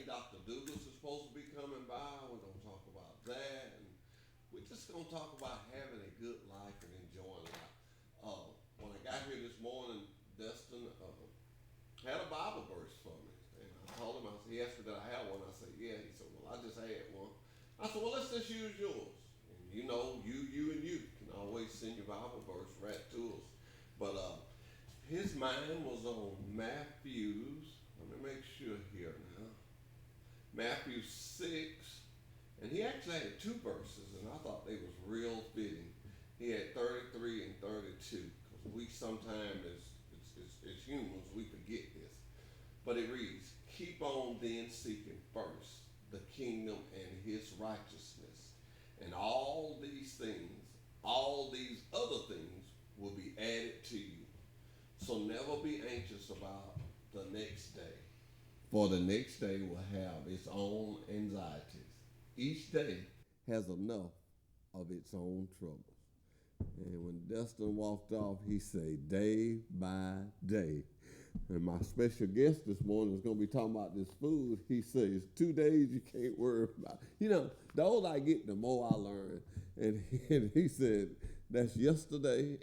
St. Dr. Douglas is supposed to be coming by. We're going to talk about that. And we're just going to talk about having a good life and enjoying life. When I got here this morning, Dustin had a Bible verse for me. And I told him, he asked me that I had one. I said, yeah. He said, well, I just had one. I said, well, let's just use yours. And you know, and you can always send your Bible verse right to us. But his mind was on Matthew's. Let me make sure here now. Matthew 6. And he actually had two verses, and I thought they was real fitting. He had 33 and 32, because we sometimes, as humans, we forget this. But it reads, keep on then seeking first the kingdom and his righteousness. And all these other things will be added to you. So never be anxious about the next day. For the next day will have its own anxieties. Each day has enough of its own troubles. And when Dustin walked off, he said, day by day. And my special guest this morning is going to be talking about this food. He says, 2 days you can't worry about. You know, the older I get, the more I learn. And he said, that's yesterday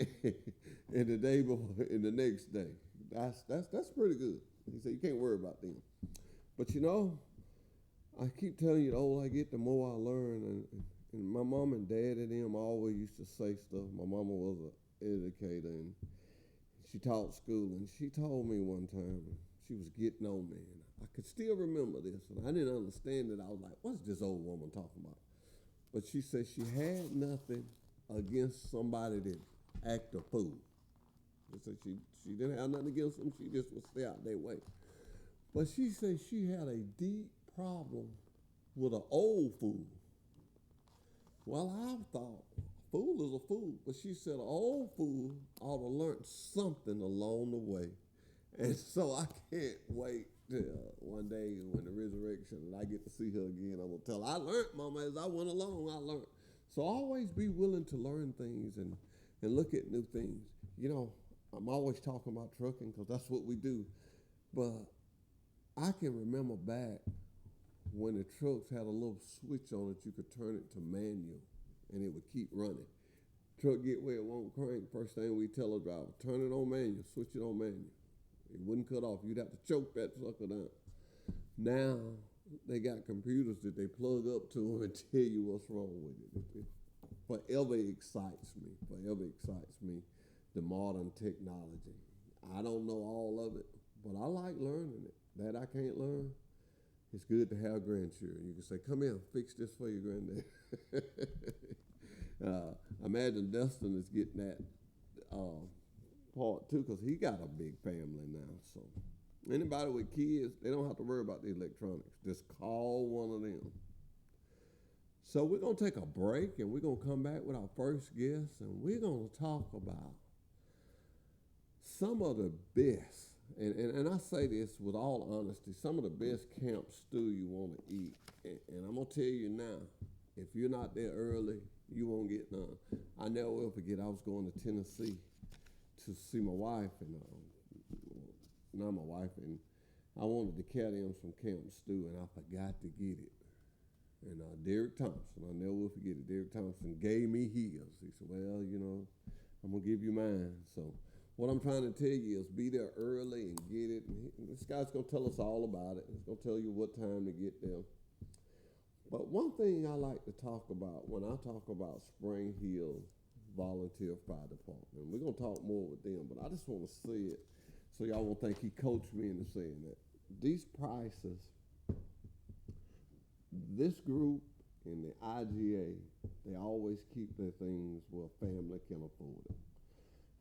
and the day before and the next day. That's pretty good. He said, you can't worry about them. But you know, I keep telling you, the older I get, the more I learn. And my mom and dad and them always used to say stuff. My mama was an educator, and she taught school. And she told me one time, she was getting on me. And I could still remember this. And I didn't understand it. I was like, what's this old woman talking about? But she said she had nothing against somebody that act a fool. She said she didn't have nothing against them. She just would stay out their way. But she said she had a deep problem with an old fool. Well, I thought, a fool is a fool. But she said an old fool ought to learn something along the way. And so I can't wait till one day when the resurrection and I get to see her again. I'm going to tell her, I learned, Mama, as I went along, I learned. So always be willing to learn things and look at new things. You know, I'm always talking about trucking because that's what we do. But I can remember back when the trucks had a little switch on it, you could turn it to manual and it would keep running. Truck get where it won't crank, first thing we tell a driver, turn it on manual, switch it on manual. It wouldn't cut off. You'd have to choke that sucker down. Now they got computers that they plug up to them and tell you what's wrong with it. It forever excites me. Forever excites me, the modern technology. I don't know all of it, but I like learning it. That I can't learn, it's good to have grandchildren. You can say, come here, fix this for your granddad. Imagine Dustin is getting that part too, because he got a big family now. So anybody with kids, they don't have to worry about the electronics. Just call one of them. So we're going to take a break, and we're going to come back with our first guest, and we're going to talk about some of the best, and I say this with all honesty, some of the best camp stew you want to eat. And I'm going to tell you now, if you're not there early, you won't get none. I never will forget, I was going to Tennessee to see my wife, and not my wife, and I wanted to carry them some camp stew, and I forgot to get it. And Derek Thompson, I never will forget it, Derek Thompson gave me his. He said, well, you know, I'm going to give you mine. So what I'm trying to tell you is be there early and get it. And this guy's going to tell us all about it. He's going to tell you what time to get there. But one thing I like to talk about when I talk about Spring Hill Volunteer Fire Department, and we're going to talk more with them, but I just want to say it so y'all won't think he coached me into saying that. These prices, this group and the IGA, they always keep their things where family can afford it.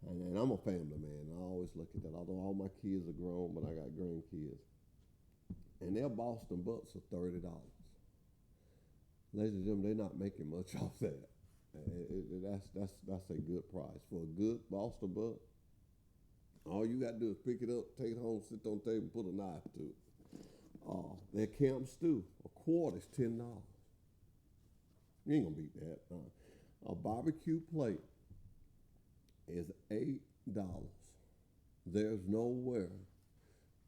And I'm a family man. I always look at that. Although all my kids are grown, but I got grandkids. And their Boston butts are $30. Ladies and gentlemen, they're not making much off that. That's a good price. For a good Boston butt, all you got to do is pick it up, take it home, sit on the table, and put a knife to it. Their camp stew, a quart is $10. You ain't going to beat that. A barbecue plate is $8. There's nowhere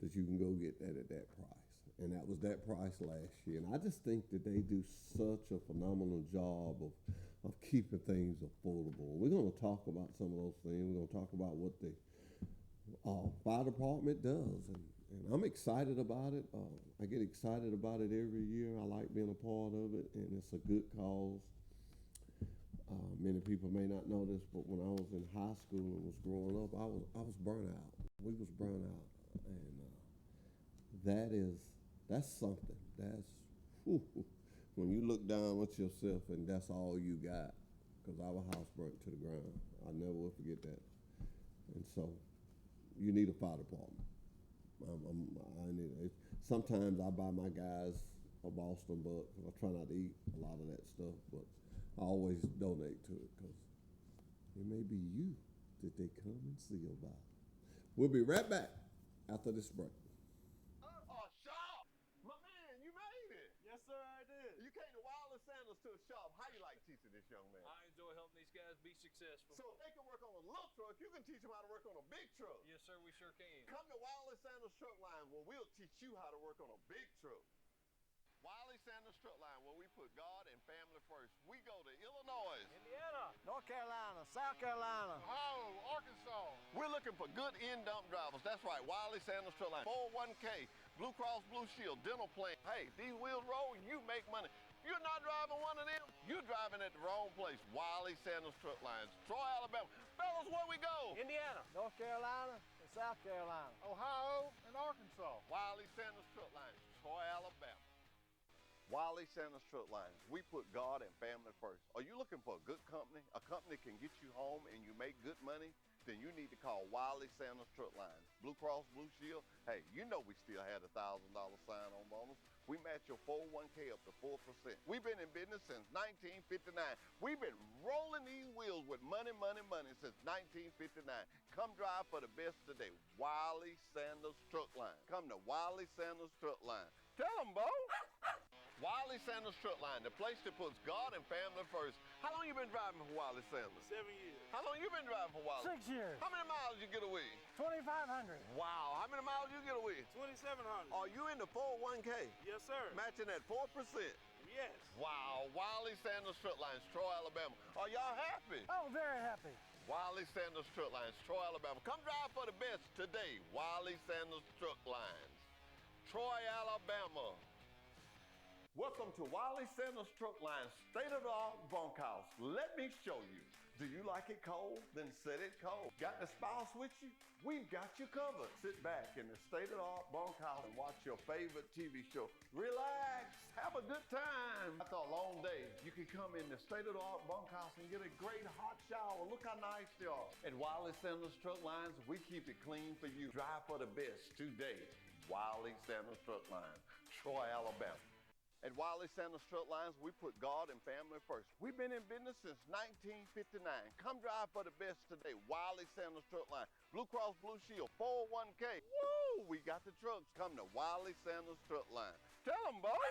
that you can go get that at that price. and that was that price last year. And I just think that they do such a phenomenal job of keeping things affordable. We're going to talk about some of those things. We're going to talk about what the fire department does, and I'm excited about it. I get excited about it every year. I like being a part of it, and it's a good cause. Many people may not know this, but when I was in high school and was growing up, I was burnt out. We was burnt out, and that's something. That's when you look down at yourself and that's all you got. Because our house burnt to the ground. I never will forget that. And so, you need a fire department. Sometimes I buy my guys a Boston buck. I try not to eat a lot of that stuff, but I always donate to it because it may be you that they come and see about. We'll be right back after this break. Oh, Sharp! My man, you made it! Yes, sir, I did. You came to Wiley Sanders to a shop. How you like teaching this young man? I enjoy helping these guys be successful. So if they can work on a little truck, you can teach them how to work on a big truck. Yes, sir, we sure can. Come to Wiley Sanders Truck Line where we'll teach you how to work on a big truck. Wiley Sanders Truck Line, where we put God and family first. We go to Illinois, Indiana, North Carolina, South Carolina, Ohio, Arkansas. We're looking for good in-dump drivers. That's right, Wiley Sanders Truck Line. 401k, Blue Cross Blue Shield, dental plan. Hey, these wheels roll, you make money. You're not driving one of them, you're driving at the wrong place. Wiley Sanders Truck Lines, Troy, Alabama. Fellas, where we go? Indiana, North Carolina, and South Carolina, Ohio and Arkansas. Wiley Sanders Truck Lines, Troy, Alabama. Wiley Sanders Truck Lines, we put God and family first. Are you looking for a good company? A company can get you home and you make good money? Then you need to call Wiley Sanders Truck Lines. Blue Cross Blue Shield, hey, you know we still had a $1,000 sign-on bonus. We match your 401k up to 4%. We've been in business since 1959. We've been rolling these wheels with money, money, money since 1959. Come drive for the best today. Wiley Sanders Truck Line. Come to Wiley Sanders Truck Line. Tell them, Bo. Wiley Sanders Truck Line, the place that puts God and family first. How long you been driving for Wiley Sanders? 7 years. How long you been driving for Wiley? 6 years. How many miles you get away? 2,500. Wow, how many miles you get away? 2,700. Are you in the 401k? Yes, sir. Matching at 4%? Yes. Wow, Wiley Sanders Truck Lines, Troy, Alabama. Are y'all happy? Oh, very happy. Wiley Sanders Truck Lines, Troy, Alabama. Come drive for the best today. Wiley Sanders Truck Lines, Troy, Alabama. Welcome to Wiley Sanders Truck Lines, state-of-the-art bunkhouse. Let me show you. Do you like it cold? Then set it cold. Got the spouse with you? We've got you covered. Sit back in the state-of-the-art bunkhouse and watch your favorite TV show. Relax, have a good time. After a long day, you can come in the state-of-the-art bunkhouse and get a great hot shower. Look how nice they are. At Wiley Sanders Truck Lines, we keep it clean for you. Drive for the best today. Wiley Sanders Truck Lines, Troy, Alabama. At Wiley Sanders Truck Lines, we put God and family first. We've been in business since 1959. Come drive for the best today. Wiley Sanders Truck Line, Blue Cross Blue Shield, 401k. Woo! We got the trucks. Come to Wiley Sanders Truck Line. Tell them, boy.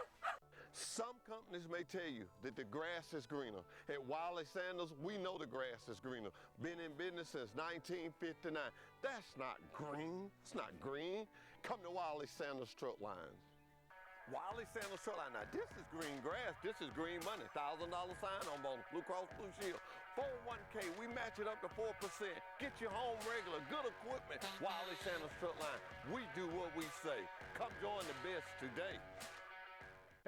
Some companies may tell you that the grass is greener. At Wiley Sanders, we know the grass is greener. Been in business since 1959. That's not green. It's not green. Come to Wiley Sanders Truck Lines. Wiley Sanders Truck Line. Now, this is green grass. This is green money. $1,000 sign-on bonus. Blue Cross Blue Shield. 401k. We match it up to 4%. Get you home regular. Good equipment. Wiley Sanders Truck Line. We do what we say. Come join the best today.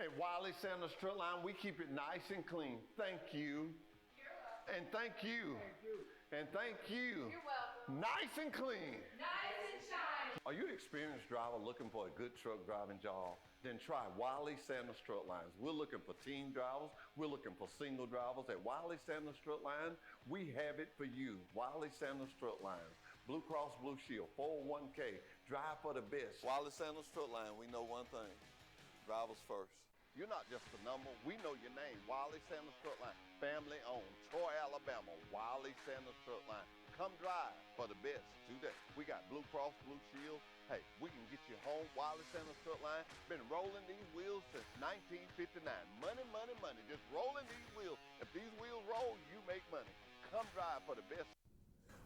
At Wiley Sanders Truck Line, we keep it nice and clean. Thank you. And thank you. Thank you. And thank you. You're welcome. Nice and clean. Nice and shiny. Are you an experienced driver looking for a good truck driving job? Then try Wiley Sanders Truck Lines. We're looking for team drivers. We're looking for single drivers. At Wiley Sanders Truck Line, we have it for you. Wiley Sanders Truck Lines, Blue Cross Blue Shield, 401k. Drive for the best. Wiley Sanders Truck Line, we know one thing. Drivers first. You're not just a number. We know your name. Wiley Sanders Truck Line, family owned. Troy, Alabama. Wiley Sanders Truck Line. Come drive for the best today. We got Blue Cross Blue Shield. Hey, we can get you home. Wiley Sanders Truck Line. Been rolling these wheels since 1959. Money, money, money. Just rolling these wheels. If these wheels roll, you make money. Come drive for the best.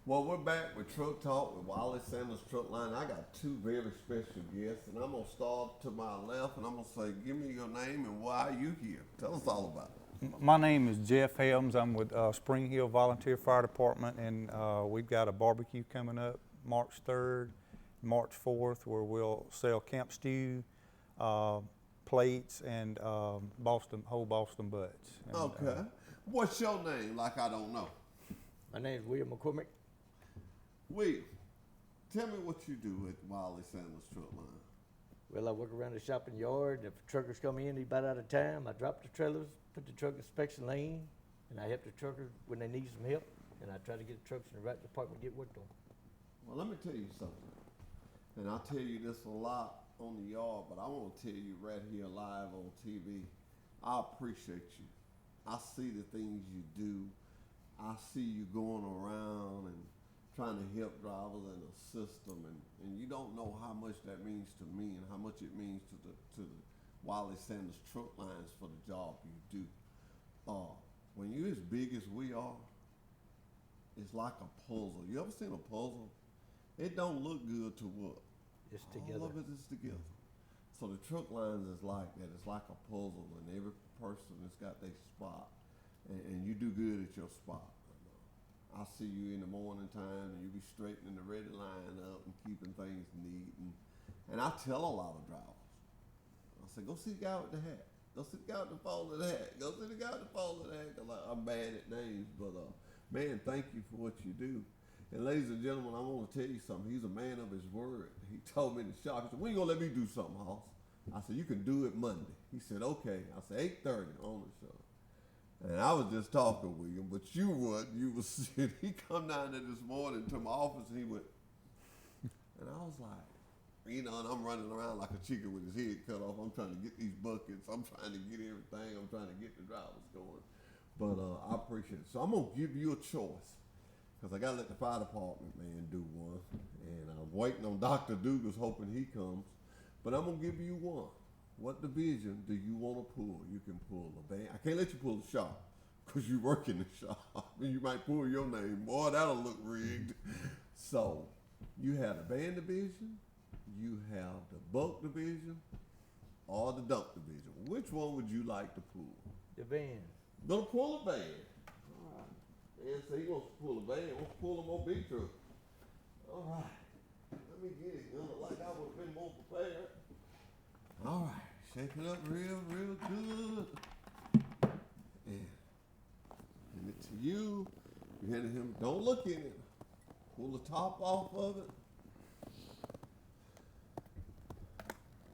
Well, we're back with Truck Talk with Wiley Sanders Truck Line. I got two very special guests, and I'm gonna start to my left, and I'm gonna say, give me your name and why are you here? Tell us all about it. My name is Jeff Helms. I'm with Spring Hill Volunteer Fire Department, and we've got a barbecue coming up March 3rd, March 4th, where we'll sell camp stew, plates, and whole Boston butts. And, Okay. What's your name? Like I don't know. My name is William McCormick. Will, tell me what you do at Wiley Sanders Truck Line. Well, I work around the shopping yard. If truckers come in, he's about out of time, I drop the trailers, put the truck inspection lane, and I help the truckers when they need some help, and I try to get the trucks in the right department to get worked on. Well, let me tell you something, and I tell you this a lot on the yard, but I want to tell you right here live on TV, I appreciate you. I see the things you do. I see you going around and trying to help drivers and assist them, and you don't know how much that means to me and how much it means to the Wiley Sanders Truck Lines for the job you do. When you're as big as we are, it's like a puzzle. You ever seen a puzzle? It don't look good to what? It's together. All of it is together. So the truck lines is like that. It's like a puzzle, and every person has got their spot, and you do good at your spot. I see you in the morning time, and you be straightening the ready line up and keeping things neat. And I tell a lot of drivers, I say, go see the guy with the hat. Go see the guy with the folded hat. Go see the guy with the folded hat. Cause I'm bad at names, but man, thank you for what you do. And ladies and gentlemen, I want to tell you something. He's a man of his word. He told me in the shop, he said, when you gonna let me do something, Hoss? I said, you can do it Monday. He said, okay. I said, 8:30 on the show. And I was just talking, William, but you would. You was sitting. He come down there this morning to my office, and he went, and I was like, you know, and I'm running around like a chicken with his head cut off. I'm trying to get these buckets. I'm trying to get everything. I'm trying to get the drivers going. But I appreciate it. So I'm going to give you a choice, because I got to let the fire department man do one. And I'm waiting on Dr. Dugas, hoping he comes. But I'm going to give you one. What division do you want to pull? You can pull the band. I can't let you pull the shop because you work in the shop. You might pull your name. Boy, that'll look rigged. So you have the band division, you have the bulk division, or the dump division. Which one would you like to pull? The van. Gonna pull a band. All right. Man say he wants to pull a band. Wants to pull a more big truck. All right. Let me get it. Gonna look like I would have been more prepared. All right, shake it up real good. And hand it to you. You hand it to him. Don't look in it. Pull the top off of it.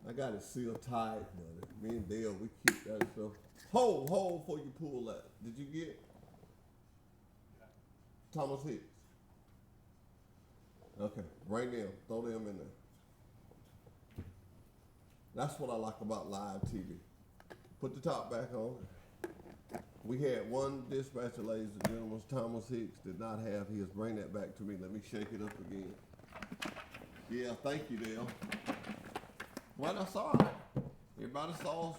I got it sealed tight, but me and Dale, we keep that stuff. Hold before you pull that. Did you get it? Thomas Hicks. Okay, right now, throw them in there. That's what I like about live TV. Put the top back on. We had one dispatcher, ladies and gentlemen, Thomas Hicks, did not have his. Bring that back to me. Let me shake it up again. Yeah, thank you, Dale. Well, that's all right. Everybody saw us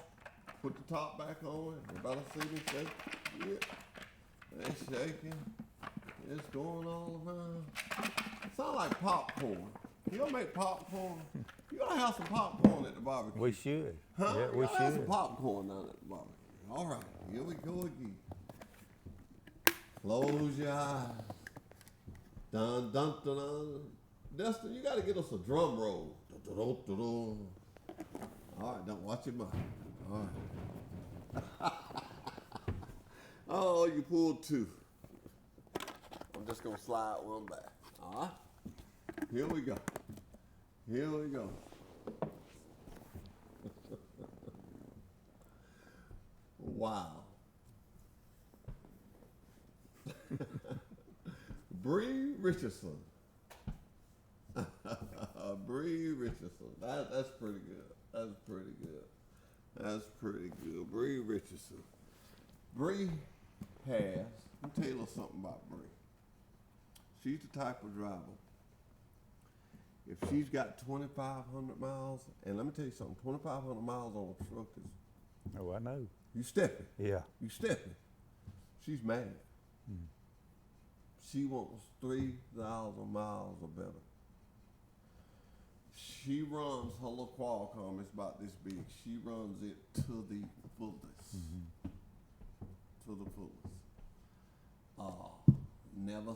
put the top back on. Everybody see me shake. Yeah, it's shaking. It's going all around. Sound like popcorn. You gonna make popcorn? You gotta have some popcorn at the barbecue. We should. Huh? Yeah, we You gotta have some should. popcorn down at the barbecue. All right, here we go again. Close your eyes. Dun dun dun dun. Dustin, you gotta get us a drum roll. Dun, dun, dun, dun. All right, don't watch your mouth. All right. Oh, you pulled two. I'm just gonna slide one back. All right. Here we go. Here we go. Wow. Bree Richardson. Bree Richardson. That's pretty good. That's pretty good. That's pretty good. Bree Richardson. Bree has, let me tell you a little something about Bree. She's the type of driver. If she's got 2,500 miles, and let me tell you something, 2,500 miles on a truck is, Oh, I know. you stepping. Yeah. You stepping. She's mad. She wants 3,000 miles or better. She runs her little Qualcomm, it's about this big. She runs it to the fullest. To the fullest. Never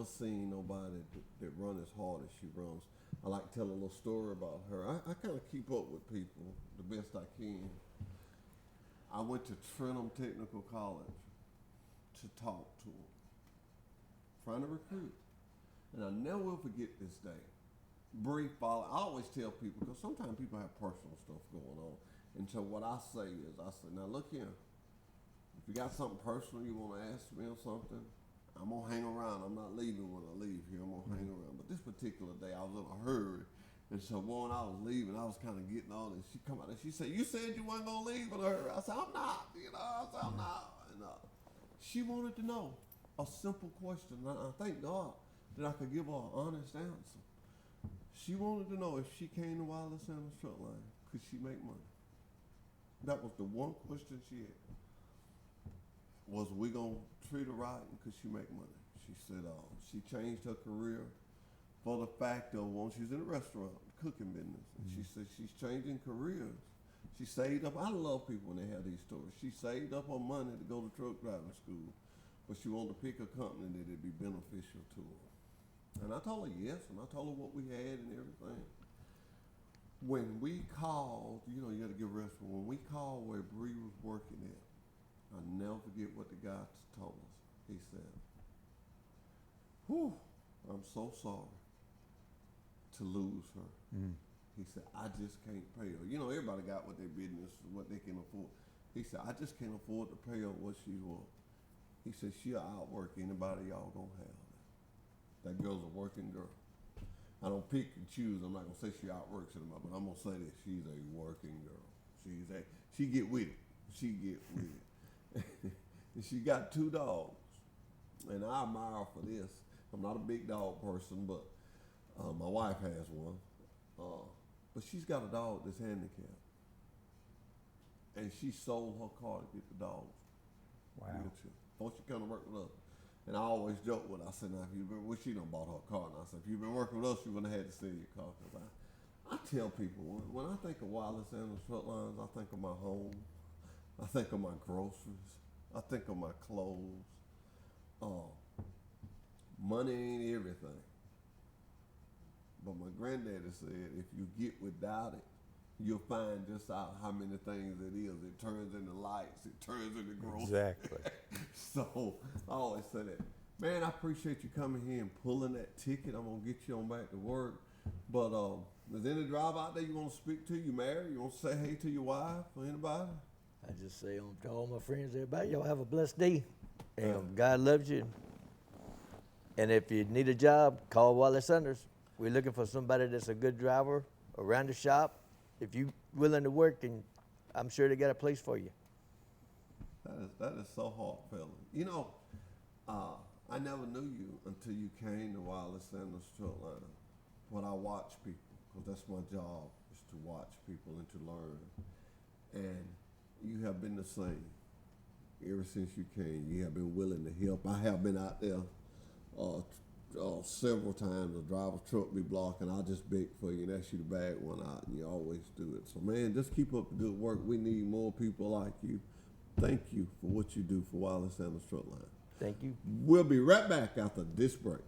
seen nobody that run as hard as she runs. I like to tell a little story about her. I kind of keep up with people the best I can. I went to Trenton Technical College to talk to them, trying to recruit. And I never will forget this day. Brief follow. I always tell people, because sometimes people have personal stuff going on. And so what I say is, now look here. If you got something personal you want to ask me or something, I'm going to hang around. I'm not leaving when I leave here. I'm going to hang around. But this particular day, I was in a hurry. And so when I was leaving, I was kind of getting all this. She come out and she said, you said you weren't going to leave in a hurry. I said, I'm not. I said, I'm not. And she wanted to know a simple question. And I thank God that I could give her an honest answer. She wanted to know if she came to Wiley Sanders Truck Line, could she make money? That was the one question she had. Was we gonna treat her right and could she make money? She said she changed her career for the fact of when she's in a restaurant, cooking business. And she said she's changing careers. She saved up, I love people when they have these stories. She saved up her money to go to truck driving school, but she wanted to pick a company that would be beneficial to her. And I told her yes, and I told her what we had and everything. When we called, you got to give restaurant. When we called where Bree was working at, I'll never forget what the guy told us. He said, whew, I'm so sorry to lose her. He said, I just can't pay her. Everybody got what their business, what they can afford. He said, I just can't afford to pay her what she's worth. He said, she'll outwork anybody y'all gonna have. That girl's a working girl. I don't pick and choose. I'm not gonna say she outworks anybody, but I'm gonna say this: she's a working girl. She get with it. She get with it. And she got 2 dogs, and I admire her for this. I'm not a big dog person, but my wife has one. But she's got a dog that's handicapped, and she sold her car to get the dogs. Wow. Before she come to work with us. And I always joke with her. I said, now, she done bought her car. And I said, if you've been working with us, you wouldn't have had to sell your car. Because I tell people, when I think of Wiley Sanders Truck Lines, I think of my home. I think of my groceries. I think of my clothes. Money ain't everything. But my granddaddy said, if you get without it, you'll find just out how many things it is. It turns into lights. It turns into groceries. Exactly. So I always say that. Man, I appreciate you coming here and pulling that ticket. I'm going to get you on back to work. But is any driver out there you want to speak to? You married? You want to say hey to your wife or anybody? I just say to all my friends, everybody, y'all have a blessed day. And God loves you. And if you need a job, call Wiley Sanders. We're looking for somebody that's a good driver around the shop. If you're willing to work, and I'm sure they got a place for you. That is so heartfelt. I never knew you until you came to Wiley Sanders Truck Line. But I watch people, because that's my job, is to watch people and to learn. And you have been the same ever since you came. You have been willing to help. I have been out there several times. A driver's truck be blocking. I just beg for you and ask you to bag one out, and you always do it. So, man, just keep up the good work. We need more people like you. Thank you for what you do for Wiley Sanders Truck Line. Thank you. We'll be right back after this break.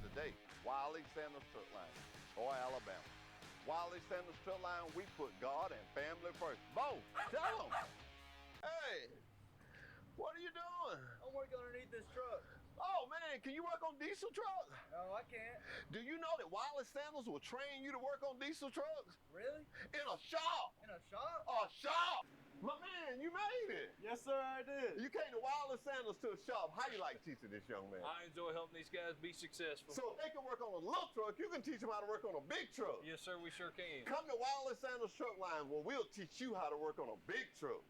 Today, Wiley Sanders Truck Line, Troy, Alabama. Wiley Sanders Truck Line, we put God and family first. Bo, tell them. Hey, what are you doing? I'm working underneath this truck. Oh, man, can you work on diesel trucks? No, I can't. Do you know that Wiley Sanders will train you to work on diesel trucks? Really? In a shop. In a shop? A shop. My man, you made it. Yes, sir, I did. You came to Wiley Sanders to a shop. How you like teaching this young man? I enjoy helping these guys be successful. So if they can work on a little truck, you can teach them how to work on a big truck. Yes, sir, we sure can. Come to Wiley Sanders Truck Line where we'll teach you how to work on a big truck.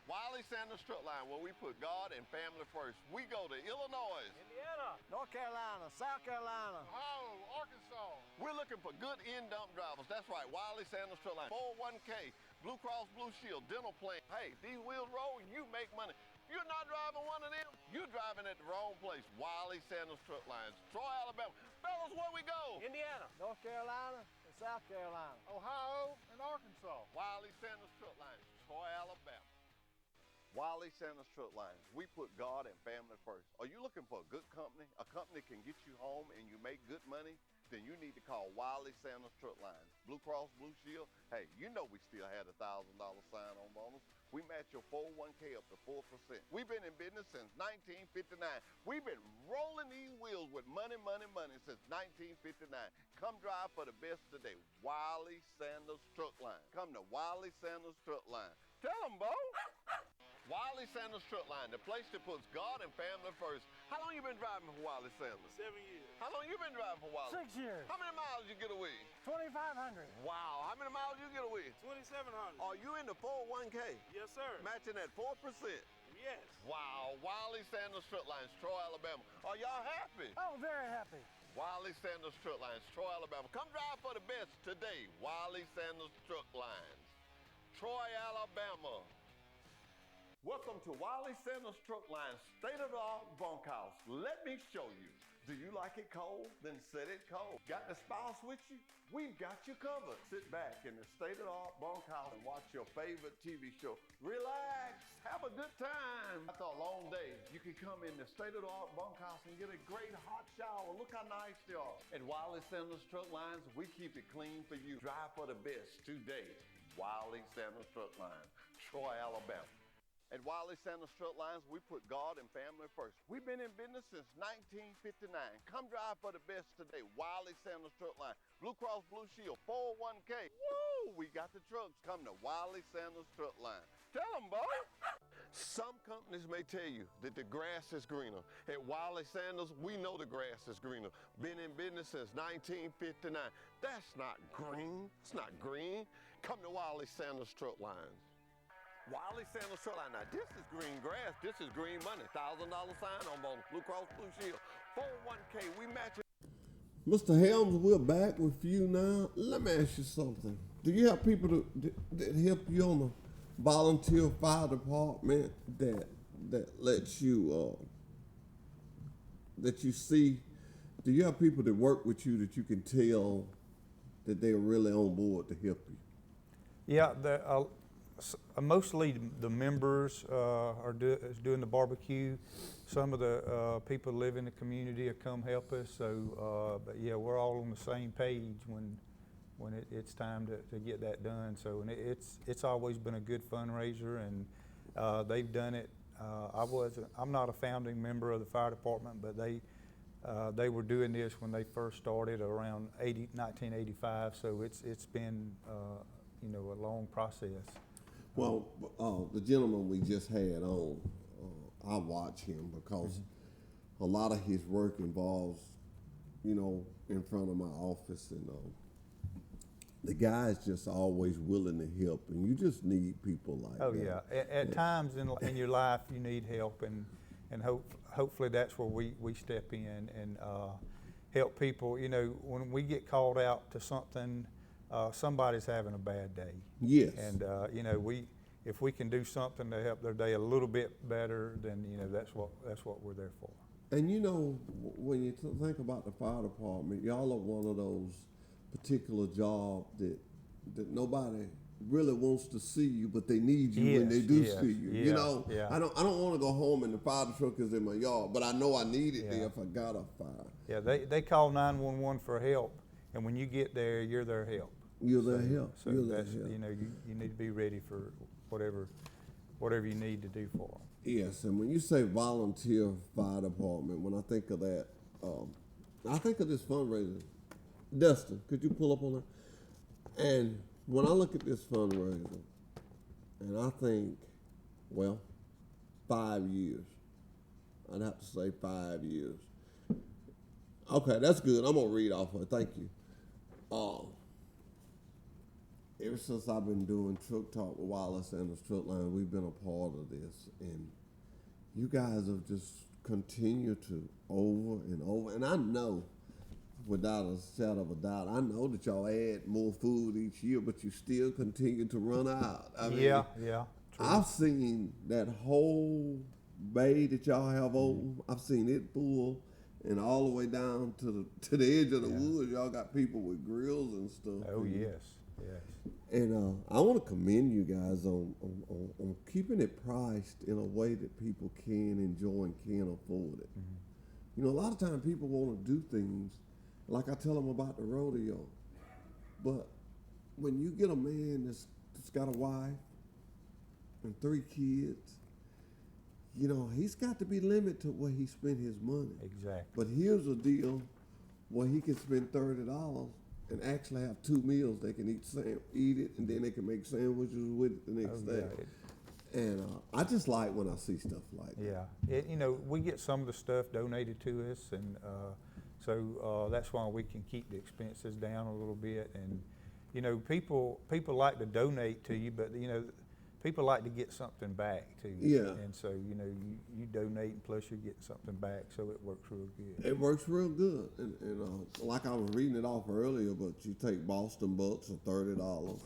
Wiley Sanders Truck Line, where we put God and family first. We go to Illinois, Indiana, North Carolina, South Carolina, Ohio, Arkansas. We're looking for good in-dump drivers. That's right, Wiley Sanders Truck Line. 401k, Blue Cross Blue Shield, dental plan. Hey, these wheels roll, you make money. You're not driving one of them. You're driving at the wrong place. Wiley Sanders Truck Lines, Troy, Alabama. Fellas, where we go? Indiana, North Carolina, and South Carolina. Ohio and Arkansas. Wiley Sanders Truck Lines, Troy, Alabama. Wiley Sanders Truck Lines. We put God and family first. Are you looking for a good company? A company can get you home and you make good money? Then you need to call Wiley Sanders Truck Lines. Blue Cross Blue Shield. Hey, you know we still had a $1,000 sign-on bonus. We match your 401k up to 4%. We've been in business since 1959. We've been rolling these wheels with money, money, money since 1959. Come drive for the best today. Wiley Sanders Truck Line. Come to Wiley Sanders Truck Line. Tell them, Bo. Wiley Sanders Truck Line, the place that puts God and family first. How long you been driving for Wiley Sanders? 7 years. How long you been driving for Wiley? 6 years. How many miles you get away? 2,500. Wow, how many miles you get away? 2,700. Are you in the 401k? Yes, sir. Matching at 4%. Yes. Wow, Wiley Sanders Truck Lines, Troy, Alabama. Are y'all happy? Oh, very happy. Wiley Sanders Truck Lines, Troy, Alabama. Come drive for the best today. Wiley Sanders Truck Lines, Troy, Alabama. Welcome to Wiley Sanders Truck Lines, state-of-the-art bunkhouse. Let me show you. Do you like it cold? Then set it cold. Got the spouse with you? We've got you covered. Sit back in the state-of-the-art bunkhouse and watch your favorite TV show. Relax. Have a good time. After a long day, you can come in the state-of-the-art bunkhouse and get a great hot shower. Look how nice they are. At Wiley Sanders Truck Lines, we keep it clean for you. Drive for the best today. Wiley Sanders Truck Lines, Troy, Alabama. At Wiley Sanders Truck Lines, we put God and family first. We've been in business since 1959. Come drive for the best today. Wiley Sanders Truck Line, Blue Cross Blue Shield, 401k. Woo! We got the trucks. Come to Wiley Sanders Truck Line. Tell them, boy. Some companies may tell you that the grass is greener. At Wiley Sanders, we know the grass is greener. Been in business since 1959. That's not green. It's not green. Come to Wiley Sanders Truck Lines. Wiley Sanders Truck Line. Now, this is green grass. This is green money. $1,000 sign-on bonus. Blue Cross Blue Shield. 401k. We match it. Mr. Helms, we're back with you now. Let me ask you something. Do you have people that help you on the volunteer fire department that lets you that you see? Do you have people that work with you that you can tell that they're really on board to help you? Yeah, mostly the members are doing the barbecue. Some of the people live in the community have come help us. So, but yeah, we're all on the same page when it's time to get that done. So, and it's always been a good fundraiser, and they've done it. I'm not a founding member of the fire department, but they were doing this when they first started around 1985. So it's been a long process. Well, the gentleman we just had on, I watch him because a lot of his work involves, in front of my office, and the guy's just always willing to help, and you just need people like that. Oh yeah, at times in your life you need help, and hopefully that's where we step in and help people. When we get called out to something, somebody's having a bad day. Yes. And if we can do something to help their day a little bit better, then that's what we're there for. And when you think about the fire department, y'all are one of those particular jobs that nobody really wants to see you, but they need you when they do see you. Yeah. I don't want to go home and the fire truck is in my yard, but I know I need it there if I got a fire. Yeah, they call 911 for help, and when you get there, you're their help. You're their help. So that's you need to be ready for whatever you need to do for them. Yes, and when you say volunteer fire department, when I think of that, I think of this fundraiser. Dustin, could you pull up on that? And when I look at this fundraiser, and I think, 5 years. I'd have to say 5 years. Okay, that's good. I'm going to read off of it. Thank you. Ever since I've been doing Truck Talk with Wiley Sanders Truck Line, we've been a part of this. And you guys have just continued to over and over. And I know, without a shadow of a doubt, I know that y'all add more food each year, but you still continue to run out. I mean, yeah. True. I've seen that whole bay that y'all have open. I've seen it full, and all the way down to the edge of the woods. Y'all got people with grills and stuff. Oh, yes, yes. And I want to commend you guys on keeping it priced in a way that people can enjoy and can afford it. You know, a lot of times people want to do things like I tell them about the rodeo, but when you get a man that's got a wife and 3 kids, you know, he's got to be limited to where he spent his money. Exactly. But here's a deal where he can spend $30 and actually have 2 meals. They can eat it, and then they can make sandwiches with it the next day. And I just like when I see stuff like that. Yeah, you know, we get some of the stuff donated to us, and so that's why we can keep the expenses down a little bit. And you know, people like to donate to you, but you know, people like to get something back to you. Yeah. And so you know, you donate, and plus you're getting something back, so it works real good. It works real good, and like I was reading it off earlier, but you take Boston bucks are $30.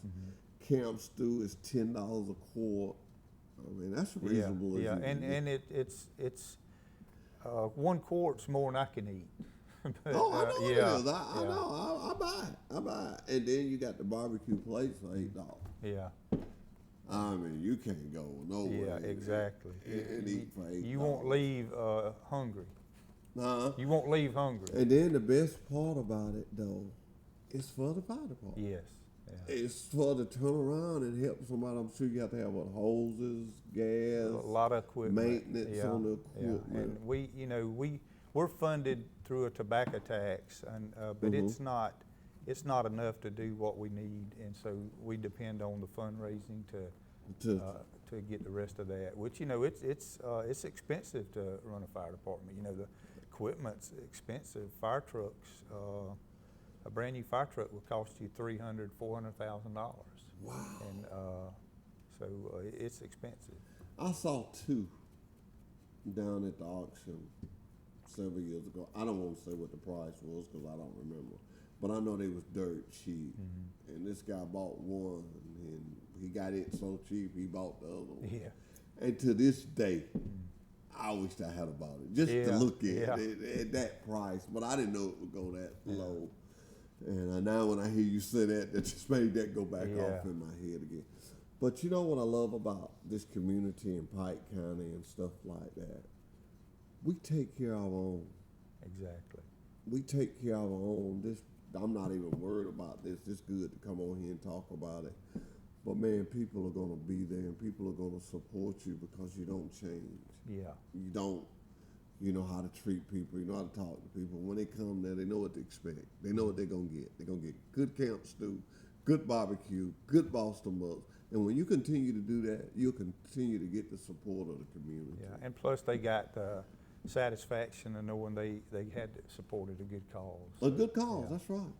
Camp stew is $10 a quart. I mean, that's reasonable. Yeah, and it's 1 quart's more than I can eat. But, I know it is. I yeah. know. I buy it. And then you got the barbecue plates for $8. Yeah. I mean, you can't go nowhere. Yeah, exactly. And eat for $8. You won't leave hungry. Uh-huh. You won't leave hungry. And then the best part about it, though, is for the fire department. Yes. Yeah. It's for to turn around and help somebody. I'm sure you have to have hoses, gas, A lot of equipment. maintenance on the equipment. Yeah. And we, you know, we're funded through a tobacco tax, and but it's not enough to do what we need, and so we depend on the fundraising to get the rest of that. Which, you know, it's expensive to run a fire department. You know, the equipment's expensive. Fire trucks, a brand new fire truck will cost you $300,000, $400,000. Wow. And so it's expensive. I saw 2 down at the auction several years ago. I don't want to say what the price was because I don't remember, but I know they was dirt cheap. And this guy bought one, and he got it so cheap he bought the other one. Yeah. And to this day, I wish I had bought it just to look at it at that price, but I didn't know it would go that low. And now when I hear you say that, that just made that go back off in my head again. But you know what I love about this community in Pike County and stuff like that? We take care of our own. Exactly. We take care of our own. I'm not even worried about this. It's good to come on here and talk about it. But man, people are gonna be there and people are gonna support you because you don't change. Yeah. You know how to treat people. You know how to talk to people. When they come there, they know what to expect. They know what they're gonna get. They're gonna get good camp stew, good barbecue, good Boston bucks. And when you continue to do that, you'll continue to get the support of the community. Yeah, and plus they got the satisfaction of knowing they had supported a good cause. A good cause, that's right.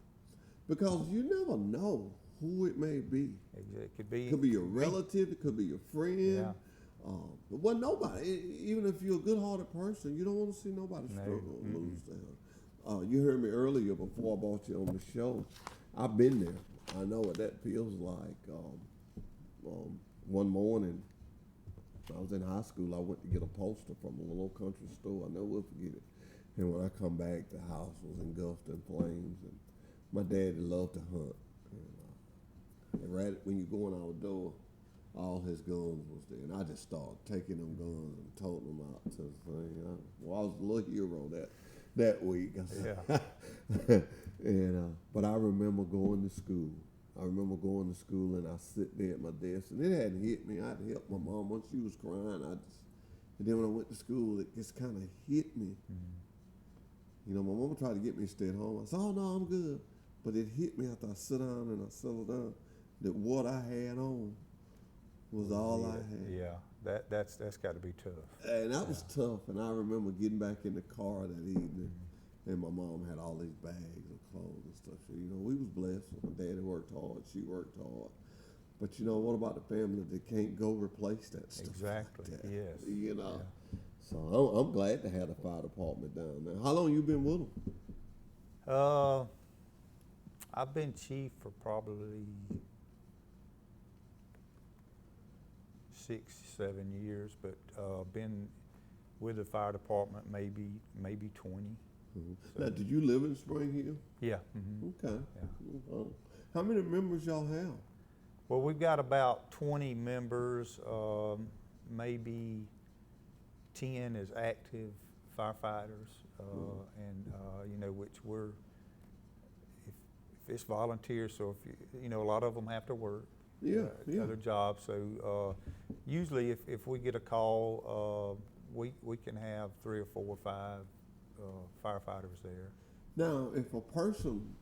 Because you never know who it may be. It could be. It could be your relative, it could be your friend. Yeah. Well, nobody, even if you're a good-hearted person, you don't want to see nobody struggle or lose down. You heard me earlier before I brought you on the show. I've been there. I know what that feels like. One morning, I was in high school. I went to get a poster from a little country store. I never will forget it. And when I come back, the house was engulfed in flames. And my daddy loved to hunt. And right when you go in our door, all his guns was there. And I just started taking them guns and toting them out to the thing. Well, I was a little hero that week. Yeah. And but I remember going to school. And I sit there at my desk, and it hadn't hit me. I'd helped my mom when she was crying. And then when I went to school, it just kind of hit me. You know, my mama tried to get me to stay at home. I said, "Oh no, I'm good," but it hit me after I sit down and I settled down that what I had on was all I had. Yeah, that's got to be tough. And that was tough. And I remember getting back in the car that evening, and my mom had all these bags of clothes and stuff. So, you know, we was blessed. My daddy worked hard. She worked hard. But you know, what about the family that can't go replace that stuff? Exactly. Like that, yes. You know. Yeah. So I'm glad to have the fire department down there. How long you been with them? I've been chief for probably 6-7 years, but been with the fire department, maybe 20. Now, did you live in Spring Hill? Yeah. Okay. Yeah. How many members y'all have? Well, we've got about 20 members, maybe 10 is active firefighters, and you know, which if it's volunteers, so if you know, a lot of them have to work. Other jobs. So usually, if we get a call, we can have 3 or 4 or 5 firefighters there. Now, if a person,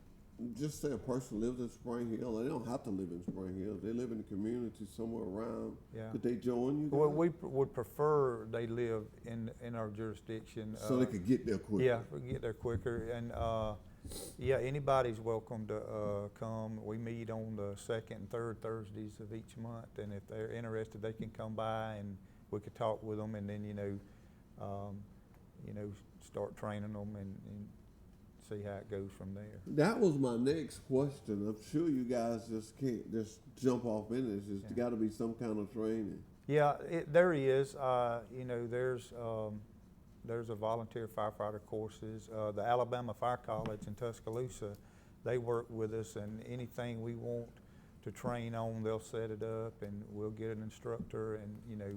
just say a person lives in Spring Hill, they don't have to live in Spring Hill. They live in the community somewhere around. Yeah. Could they join you guys? Well, we would prefer they live in our jurisdiction. So they could get there quicker. Yeah, we get there quicker. And yeah, anybody's welcome to come. We meet on the 2nd and 3rd Thursdays of each month. And if they're interested, they can come by and we could talk with them, and then, you know, start training them and see how it goes from there. That was my next question. I'm sure you guys just can't just jump off in it. It's got to be some kind of training. Yeah, there is. You know, there's a volunteer firefighter courses. The Alabama Fire College in Tuscaloosa, they work with us, and anything we want to train on, they'll set it up, and we'll get an instructor, and you know,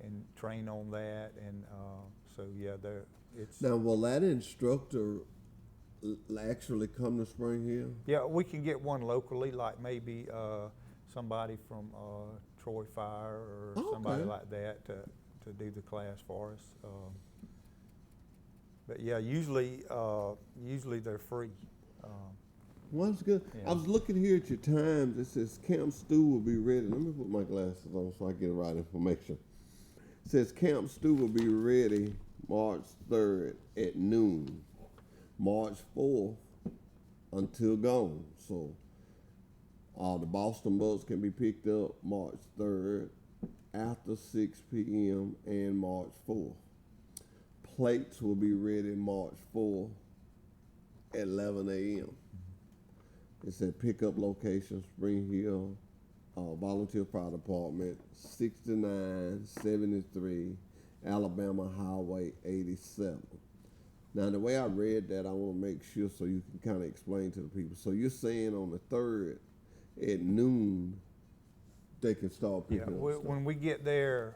and train on that. And so yeah, it's. Now, will that instructor actually come to Spring Hill? Yeah, we can get one locally, like maybe somebody from Troy Fire or somebody like that to do the class for us. But yeah, usually they're free. Well, that's good. Yeah. I was looking here at your times. It says Camp Stew will be ready. Let me put my glasses on so I get the right information. It says Camp Stew will be ready March 3rd at noon. March 4th until gone. So the Boston bus can be picked up March 3rd after 6 p.m. and March 4th. Plates will be ready March 4th at 11 a.m. It said pickup location, Spring Hill, Volunteer Fire Department, 6973 Alabama Highway 87. Now, the way I read that, I want to make sure so you can kind of explain to the people. So you're saying on the 3rd at noon, they can start picking up stuff. When we get there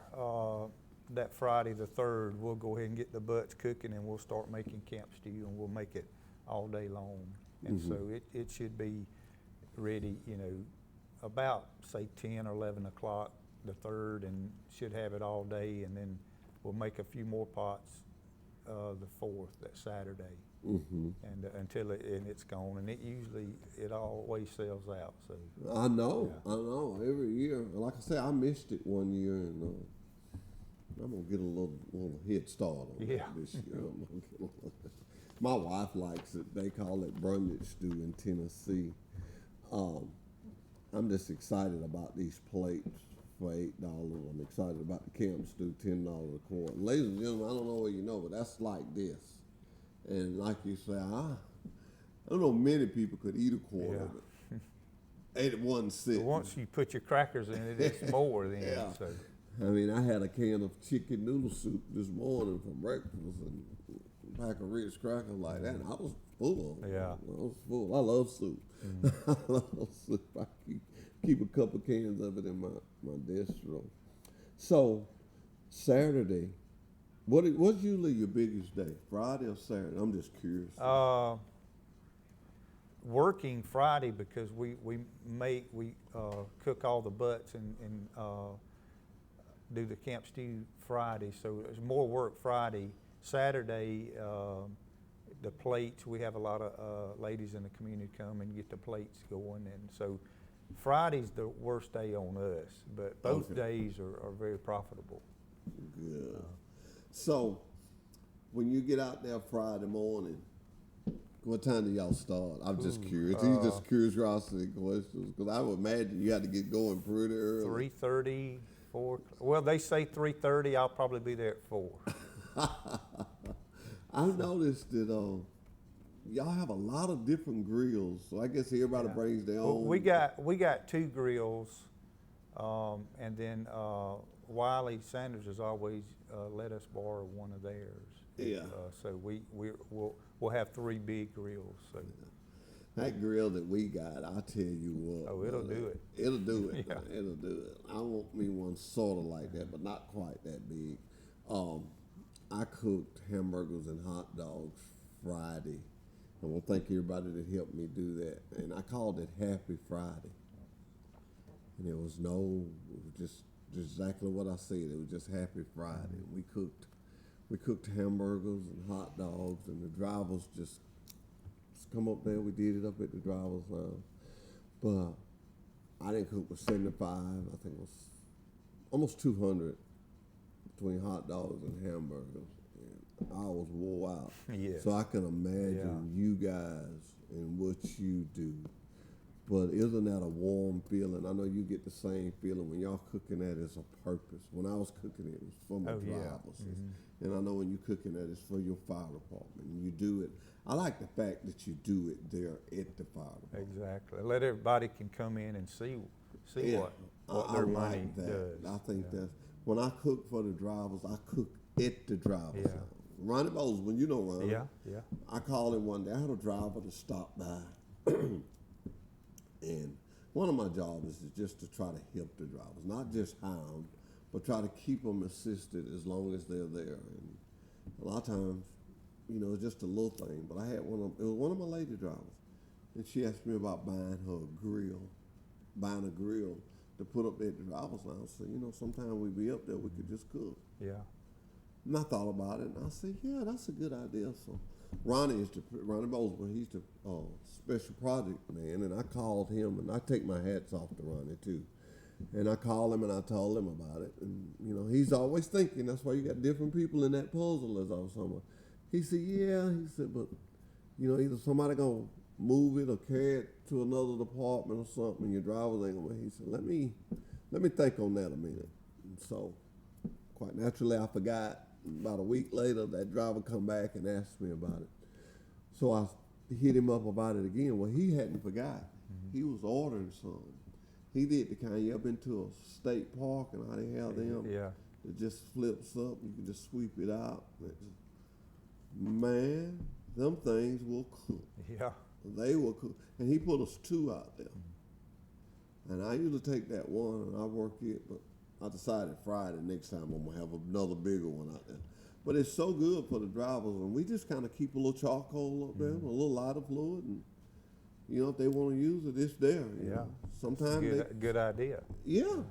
that Friday the 3rd, we'll go ahead and get the butts cooking, and we'll start making camp stew, and we'll make it all day long. And so it should be ready, you know, about, say, 10 or 11 o'clock the 3rd, and should have it all day, and then we'll make a few more pots the 4th, that Saturday, and until it's gone, and it always sells out. So I know every year. Like I said, I missed it one year, and I'm gonna get a little head start on it this year. My wife likes it. They call it brundage stew in Tennessee. I'm just excited about these plates for $8. I'm excited about the camp stew, $10 a quart. Ladies and gentlemen, I don't know what you know, but that's like this. And like you say, I don't know many people could eat a quart of it at one sit. But once you put your crackers in it, it's more than so. I mean, I had a can of chicken noodle soup this morning for breakfast and a pack of Ritz crackers like that, and I was full. Yeah. I was full. I love soup. I love soup. I keep a couple cans of it in my desk drawer. So, Saturday, what's usually your biggest day, Friday or Saturday? I'm just curious. Working Friday, because we cook all the butts and do the camp stew Friday, so there's more work Friday. Saturday, the plates, we have a lot of ladies in the community come and get the plates going, and so Friday's the worst day on us, but both days are very profitable. Good. So, when you get out there Friday morning, what time do y'all start? I'm just curious. These just curiosity questions, because I would imagine you had to get going pretty early. 3:30, 4. Well, they say 3:30. I'll probably be there at 4. I've noticed that y'all have a lot of different grills, so I guess everybody brings their own. We got 2 grills. And then Wiley Sanders has always let us borrow one of theirs. Yeah. So we'll have 3 big grills. So. That grill that we got, I tell you what. Oh, it'll do it. It'll do it. Yeah. It'll do it. I want me one sort of like that, but not quite that big. I cooked hamburgers and hot dogs Friday. I want to thank everybody that helped me do that. And I called it Happy Friday. And it was just exactly what I said. It was just Happy Friday. We cooked hamburgers and hot dogs, and the drivers just come up there. We did it up at the driver's lounge. But I didn't cook for 75. I think it was almost 200 between hot dogs and hamburgers. And I was wore out. Yes. So I can imagine you guys and what you do. But isn't that a warm feeling? I know you get the same feeling when y'all cooking that as a purpose. When I was cooking it was for my drivers. And I know when you're cooking that it's for your fire department. And you do it. I like the fact that you do it there at the fire department. Exactly. Let everybody can come in and see what their money like that. does. I think that's, when I cook for the drivers, I cook at the drivers. Yeah. Ronnie Bozeman, you know Ronnie. Yeah. I called him one day. I had a driver to stop by. And one of my jobs is just to try to help the drivers, not just hound, but try to keep them assisted as long as they're there. And a lot of times, it's just a little thing. But I had it was one of my lady drivers, and she asked me about buying a grill to put up there at the driver's lounge. So, sometime we'd be up there, we could just cook. Yeah. And I thought about it, and I said, yeah, that's a good idea. So Ronnie Bozeman, he's the special project man, and I called him, and I take my hats off to Ronnie too. And I called him and I told him about it, and he's always thinking. That's why you got different people in that puzzle, as I was talking about. He said, yeah. He said, but either somebody gonna move it or carry it to another department or something. And your drivers ain't gonna. He said, let me think on that a minute. And so, quite naturally, I forgot. About a week later, that driver come back and asked me about it. So I hit him up about it again. Well, he hadn't forgot. He was ordering some. He did the kind you up into a state park and how they have them. Yeah. It just flips up. You can just sweep it out. Man, them things will cook. Yeah. They will cook. And he put us 2 out there. And I usually take that one and I work it, but I decided Friday next time I'm gonna have another bigger one out there. But it's so good for the drivers, and we just kind of keep a little charcoal up there, a little lighter fluid, and if they want to use it, it's there. Sometimes good idea. Yeah,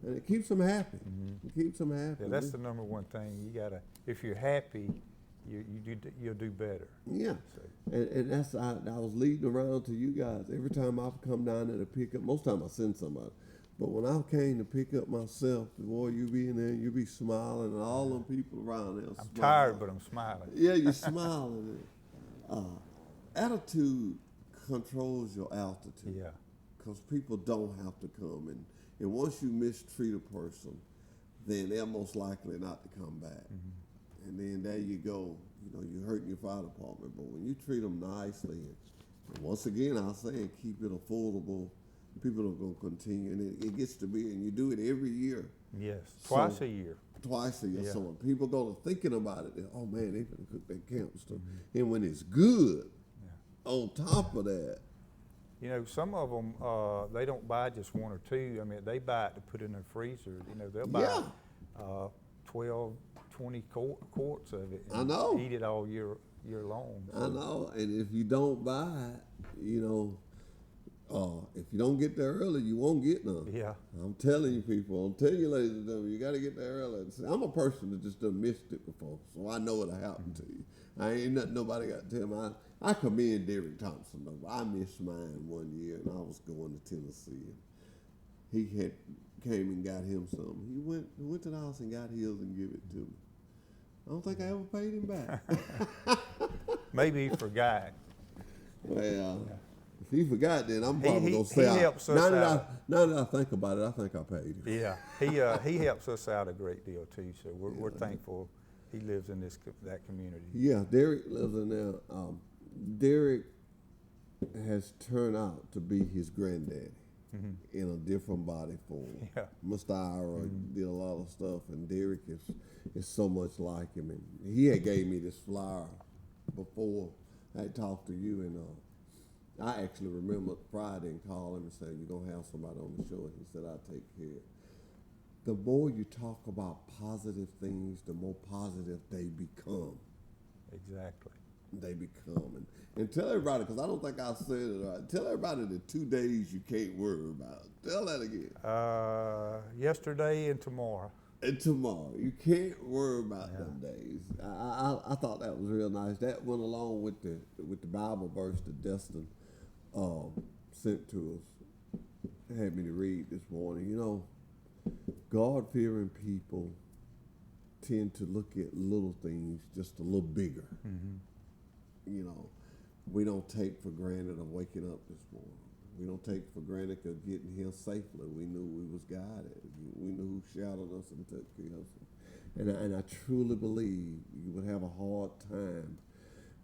and it keeps them happy. It keeps them happy. Yeah, that's the number one thing. You gotta, if you're happy, you'll do better. Yeah, so. And that's I was leading around to you guys every time I've come down there to pick up. Most time I send somebody. But when I came to pick up myself, boy, you be in there, you be smiling, and all them people around there. I'm tired, but I'm smiling. Yeah, you're smiling. Attitude controls your altitude. Yeah. Because people don't have to come, and once you mistreat a person, then they're most likely not to come back. And then there you go. You're hurting your fire department. But when you treat them nicely, and once again, I'll say, keep it affordable. People are going to continue, and it gets to be, and you do it every year. Yes, twice a year. Twice a year. Yeah. So when people go to thinking about it, oh man, they can cook that camp stuff. And when it's good, on top of that. Some of them, they don't buy just 1 or 2. I mean, they buy it to put in their freezer. They'll buy 12, 20 quarts of it. And I know. Eat it all year long. So. I know. And if you don't buy it, if you don't get there early, you won't get none. Yeah. I'm telling you, people. I'm telling you, ladies and gentlemen, you got to get there early. I'm a person that just done missed it before, so I know it'll happen to you. I ain't nothing nobody got to tell me. I commend Derek Thompson, though. I missed mine one year, and I was going to Tennessee. And he came and got him some. He went to the house and got his and give it to me. I don't think I ever paid him back. Maybe he forgot. Well, if he forgot, then I'm probably going to say, now that I think about it, I think I paid him. Yeah, he helps us out a great deal too, so we're thankful he lives in that community. Yeah, Derek lives in there. Derek has turned out to be his granddaddy. in a different body form. Yeah. Mr. Ira did a lot of stuff, and Derek is so much like him. And he had gave me this flyer before I had talked to you, and I actually remember Friday and called him and said, "You're gonna have somebody on the show," and he said, "I'll take care." The more you talk about positive things, the more positive they become. Exactly. They become. And tell everybody, because I don't think I said it right, tell everybody the 2 days you can't worry about. Tell that again. Yesterday and tomorrow. And tomorrow. You can't worry about them days. I thought that was real nice. That went along with the Bible verse that Destin sent to us. Had me to read this morning. You know, God-fearing people tend to look at little things just a little bigger. You know, we don't take for granted of waking up this morning. We don't take for granted of getting here safely. We knew we was guided. We knew who shadowed us and took care of us. And I truly believe you would have a hard time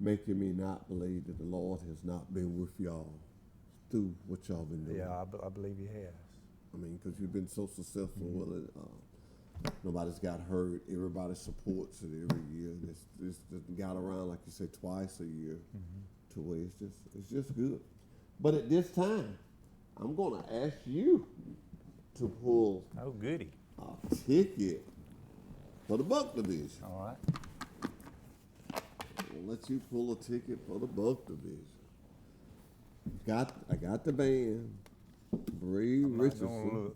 making me not believe that the Lord has not been with y'all through what y'all been doing. Yeah, I believe he has. I mean, because you've been so successful with it. Nobody's got hurt. Everybody supports it every year. This got around, like you say, twice a year to where it's just good. But at this time, I'm going to ask you to pull Oh, goody. a ticket for the Buck Division. All right. I'll let you pull a ticket for the Buck Division. I got the band. Bree I'm not Richardson. gonna look.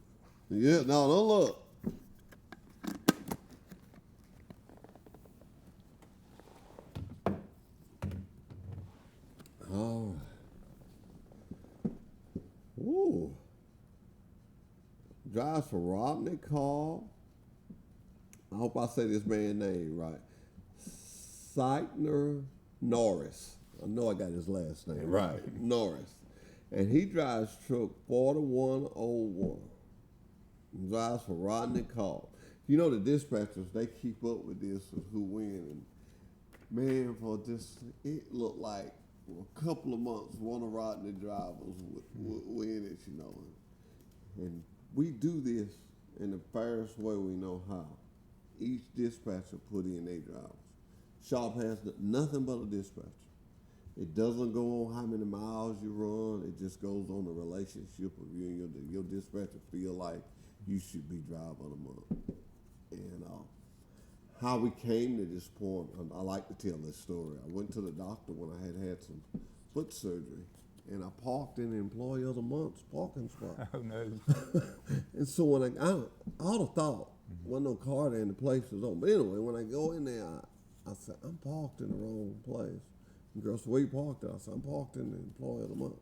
Yeah, no, don't look. All right. Ooh. Drives for Rodney Carl. I hope I say this man's name right. Sightner Norris. I know I got his last name right. Norris. And he drives truck 4101. Drives for Rodney Carl. You know the dispatchers, they keep up with this and who win. And man, for this, it looked like a couple of months, one of Rodney drivers would win it, you know. And we do this in the fairest way we know how. Each dispatcher put in their drivers. Shop has nothing but a dispatcher. It doesn't go on how many miles you run. It just goes on the relationship of you and your dispatcher feel like you should be driver of the month. And how we came to this point, I like to tell this story. I went to the doctor when I had some foot surgery, and I parked in the Employee of the Month's parking spot. Oh, no. And so when I would have thought, wasn't no car there and the place was open. But anyway, when I go in there, I said, I'm parked in the wrong place. And the girl said, where you parked at? I said, I'm parked in the Employee of the Month.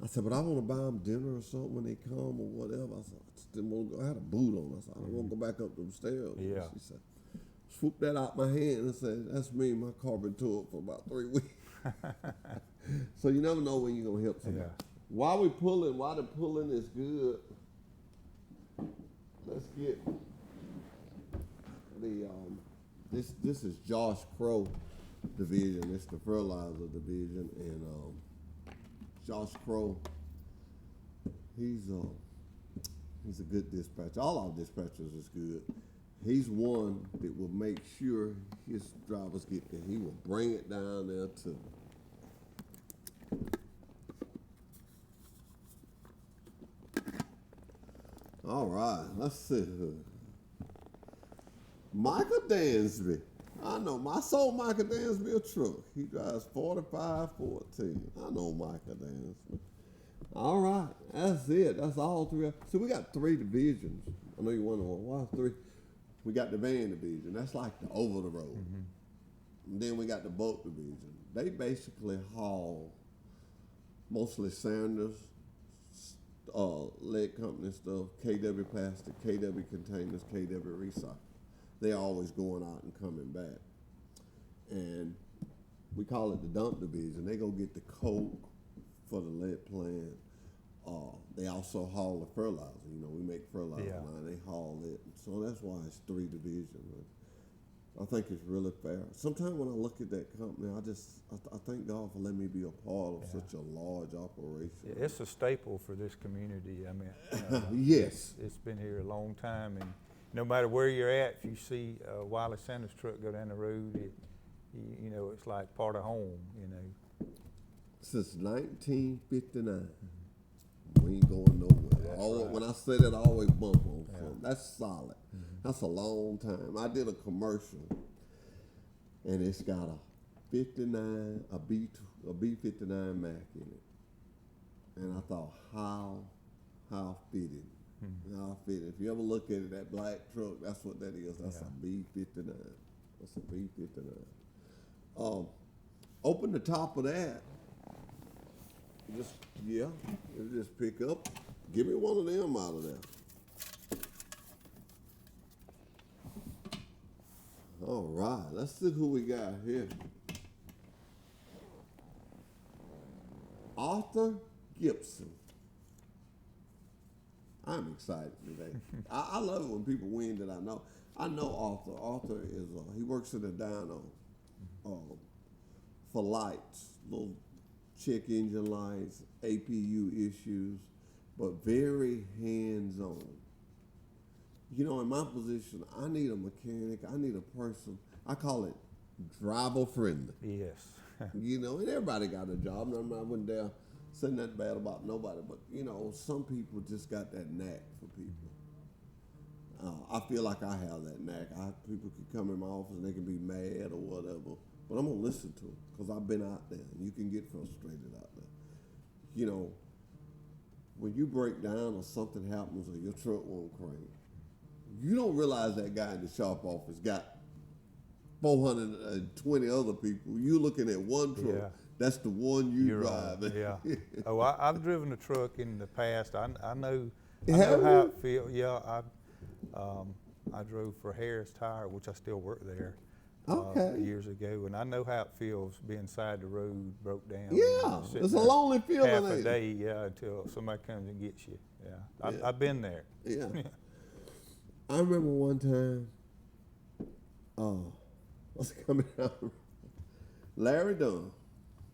I said, but I want to buy them dinner or something when they come or whatever. I said, I just didn't want to go. I had a boot on. I said, I don't want to go back up them stairs. Yeah. She said, swooped that out my hand and said, that's me. My car been tore up for about 3 weeks. So you never know when you're going to help somebody. Yeah. While the pulling is good, let's get the, this is Josh Crow division. It's the fertilizer division. And Josh Crow, he's a good dispatcher. All our dispatchers is good. He's one that will make sure his drivers get there. He will bring it down there to them. All right, let's see. Michael Dansby. I know. I sold Michael Dansby a truck. He drives 4514. I know Michael Dansby. All right, that's it. That's all three. So we got 3 divisions. I know you wonder why 3. We got the van division. That's like the over the road. And then we got the boat division. They basically haul mostly Sanders, lead company stuff, KW plastic, KW containers, KW recycle. They're always going out and coming back. And we call it the dump division. They go get the coke for the lead plant. They also haul the fertilizer. You know, we make fertilizer now. They haul it. So that's why it's 3 divisions. I think it's really fair. Sometimes when I look at that company, I thank God for letting me be a part of such a large operation. Yeah, it's a staple for this community. I mean, Yes. it's been here a long time, and no matter where you're at, if you see a Wiley Sanders truck go down the road, you know, it's like part of home, you know. Since 1959, we ain't going nowhere. When I say that, I always bump on something. That's solid. That's a long time. I did a commercial, and it's got a B59 Mac in it, and I thought how fitting. How fitting. If you ever look at it, that black truck, that's what that is. That's a B59. That's a B59. Open the top of that. It'll just pick up. Give me one of them out of there. All right, let's see who we got here. Arthur Gibson. I'm excited today. I love it when people win that I know. I know Arthur. Arthur is, he works in the dyno for lights, little check engine lights, APU issues, but very hands-on. You know, in my position, I need a mechanic. I need a person. I call it driver friendly. Yes. You know, and everybody got a job. And I wouldn't dare say nothing bad about nobody, but you know, some people just got that knack for people. I feel like I have that knack. People can come in my office and they can be mad or whatever, but I'm gonna listen to them because I've been out there, and you can get frustrated out there. You know, when you break down or something happens or your truck won't crank, you don't realize that guy in the shop office got 420 other people. You looking at one truck. Yeah. That's the one you're driving. Yeah. Oh, I've driven a truck in the past. I know how it feels. Yeah, I drove for Harris Tire, which I still work there. Years ago, and I know how it feels being side the road, broke down. Yeah, it's a lonely feeling. Half a day, until somebody comes and gets you. Yeah, I've been there. Yeah. I remember one time, what's coming out? Larry Dunn.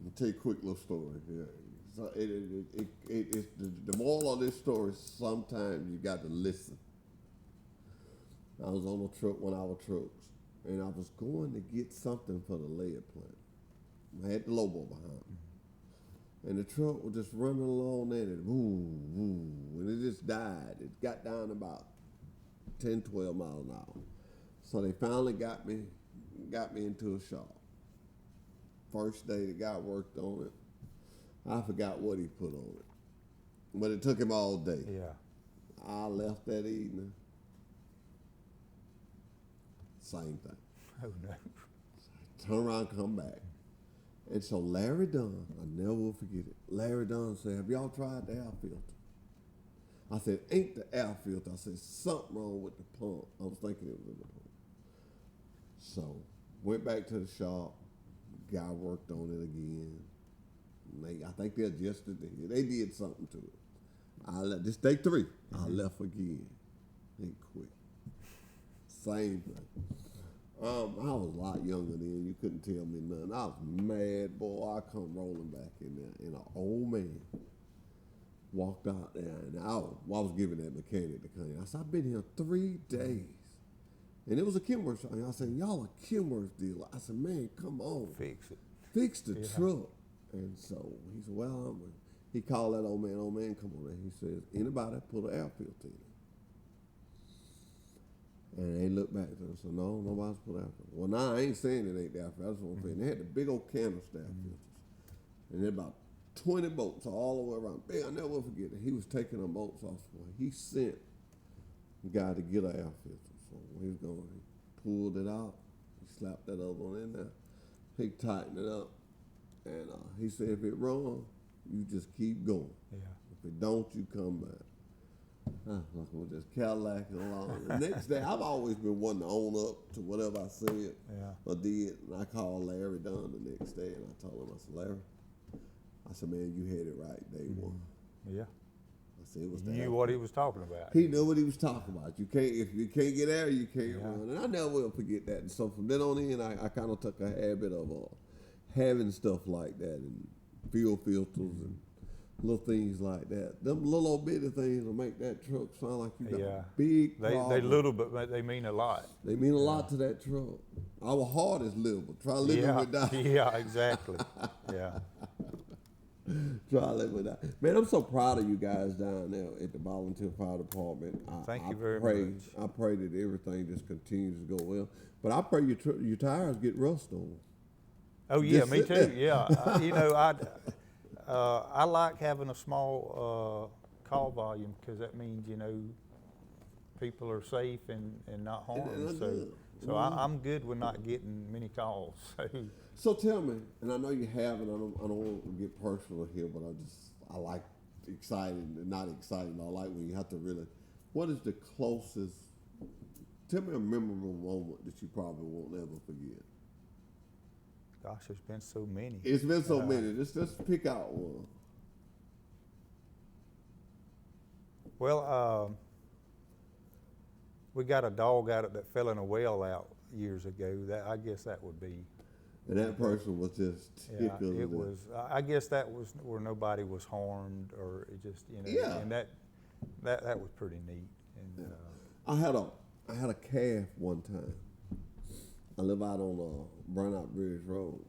I'll tell you a quick little story here. So it's the moral of this story is sometimes you got to listen. I was on a truck, one of our trucks, and I was going to get something for the lead plant. I had the Lobo behind me. And the truck was just running along there, and and it just died. It got down about 10, 12 miles an hour. So they finally got me into a shop. First day the guy worked on it, I forgot what he put on it, but it took him all day. Yeah. I left that evening, same thing. Oh no. Turn around, come back. And so Larry Dunn, I never will forget it. Larry Dunn said, "Have y'all tried the air filter?" I said, "Ain't the air filter." I said, "Something wrong with the pump." I was thinking it was in the pump. So went back to the shop. Guy worked on it again. I think they adjusted it. They did something to it. This day 3. I left again. They quit. Same thing. I was a lot younger then. You couldn't tell me nothing. I was mad, boy. I come rolling back in there, and an old man walked out there, and I was giving that mechanic the cane. I said, "I've been here 3 days." And it was a Kenworth shop. And I said, "Y'all a Kenworth dealer." I said, "Man, come on. Fix it. Fix the truck." And so he said, "Well, he called that old man, come on in." He says, "Anybody put an air filter in?" And they looked back at us and said, "No, nobody's put air filter." Well, now I ain't saying it ain't the air filter. I just want to say, they had the big old canister air filters. And there about 20 bolts all the way around. Big, I never will forget it. He was taking them bolts off. He sent the guy to get an air filter. So when he was going, he pulled it out. He slapped that other one in there. He tightened it up. And he said, "If it wrong, you just keep going. Yeah. If it don't, you come back." Like we'll just Cadillac it along. The next day, I've always been one to own up to whatever I said or did. And I called Larry Dunn the next day, and I told him, I said, "Larry," I said, "Man, you had it right day one." Yeah. I said it was He the knew F. what he was talking about. He knew what he was talking about. You can't, if you can't get air, you can't run. And I never will forget that. And so from then on in, I kind of took a habit of having stuff like that and fuel filters and little things like that. Them little old bitty things will make that truck sound like you got a big problem. They little, but they mean a lot. They mean a lot to that truck. Our heart is livable. Try living without. Yeah, exactly. Yeah. Try living without. Man, I'm so proud of you guys down there at the Volunteer Fire Department. Thank you very much. I pray that everything just continues to go well. But I pray your tires get rust on. Oh yeah, Just me sit too. there. Yeah, you know, I like having a small call volume because that means people are safe and not harmed. So I'm good with not getting many calls. So tell me, and I know you have, and I don't want to get personal here, but I like exciting and not exciting. I like when you have to really. What is the closest? Tell me a memorable moment that you probably won't ever forget. Gosh, there's been so many. It's been so many. Just pick out one. Well, we got a dog out that fell in a well out years ago. I guess that would be. And that person was just tickled. It was. I guess that was where nobody was harmed, or it just Yeah. And that was pretty neat. And I had a calf one time. I live out on Burnout Bridge Road.